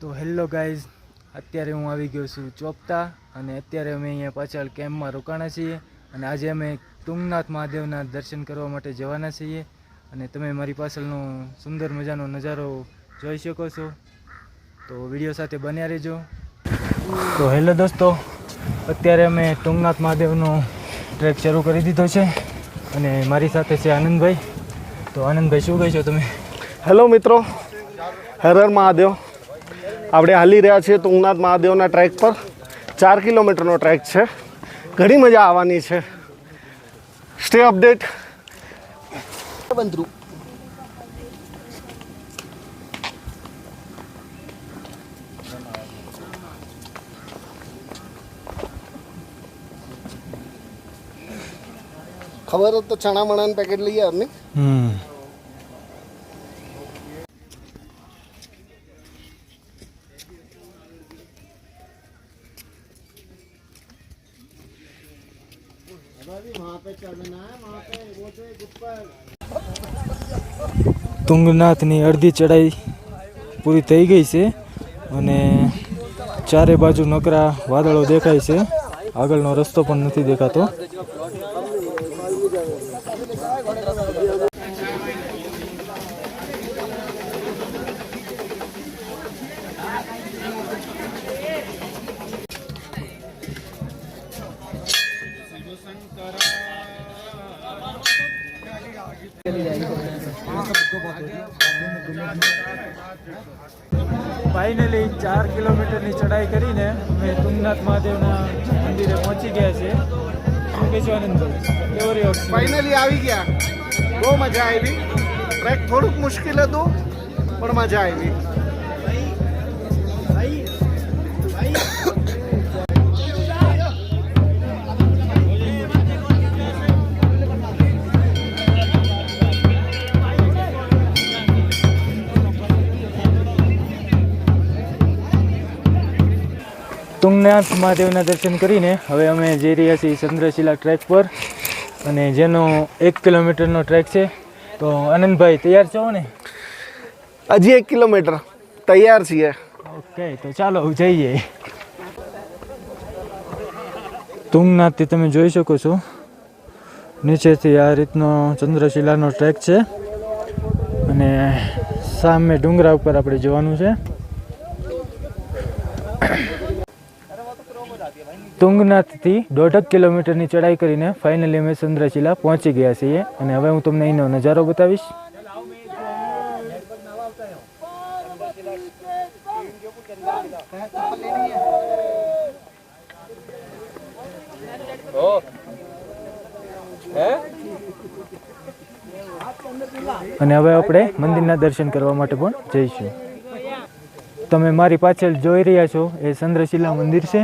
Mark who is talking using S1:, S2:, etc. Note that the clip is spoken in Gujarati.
S1: તો હેલો ગાઈઝ, અત્યારે હું આવી ગયો છું ચોપતા અને અત્યારે અમે અહીંયા પાછળ કેમ્પમાં રોકાણા છીએ અને આજે અમે તુંગનાથ મહાદેવના દર્શન કરવા માટે જવાના છીએ અને તમે મારી પાછળનો સુંદર મજાનો નજારો જોઈ શકો છો. તો વિડીયો સાથે બન્યા રહેજો. તો હેલો દોસ્તો, અત્યારે અમે તુંગનાથ મહાદેવનો ટ્રેક શરૂ કરી દીધો છે અને મારી સાથે છે આનંદભાઈ. તો આનંદભાઈ, શું કહેશો તમે?
S2: હેલો મિત્રો, હર હર મહાદેવ. આપણે હાલી રહ્યા છીએ તુંગનાથ મહાદેવના ટ્રેક પર. 4 કિલોમીટરનો ટ્રેક છે. ઘણી મજા આવવાની છે. Stay update. બંધરું ખબર હોત તો ચણા મણાનું પેકેટ લઈએ આપને.
S1: તુંગનાથની અડધી ચડાઈ પૂરી થઈ ગઈ છે અને ચારે બાજુ નકરા વાદળો દેખાય છે. આગળનો રસ્તો પણ નથી દેખાતો. ફાઇનલી 4 કિલોમીટરની ચડાઈ કરીને અમે તુંગનાથ મહાદેવના મંદિરે પહોંચી ગયા છે. શું કહેશો આનંદભાઈ, કેવો રહ્યો?
S2: ફાઇનલી આવી ગયા. બહુ મજા આવી. ટ્રેક થોડુંક મુશ્કેલ હતું પણ મજા આવી.
S1: તુંગનાથ મહાદેવના દર્શન કરીને હવે અમે જઈ રહ્યા છીએ ચંદ્રશિલા ટ્રેક પર અને જેનો 1 કિલોમીટરનો ટ્રેક છે. તો આનંદભાઈ, તૈયાર છો ને?
S2: હજી 1 કિલોમીટર તૈયાર છીએ.
S1: ઓકે, તો ચાલો જઈએ. તુંગનાથથી તમે જોઈ શકો છો નીચેથી આ રીતનો ચંદ્રશિલાનો ટ્રેક છે અને સામે ડુંગરા ઉપર આપણે જવાનું છે. તુંગનાથથી 1.5 કિલોમીટરની ચડાઈ કરીને ફાઇનલી અમે ચંદ્રશિલા પહોંચી ગયા છીએ અને હવે હું તમને એનો નજારો બતાવીશ. અને હવે આપણે મંદિરના દર્શન કરવા માટે પણ જઈશું. તમે મારી પાછળ જોઈ રહ્યા છો એ ચંદ્રશિલા મંદિર છે.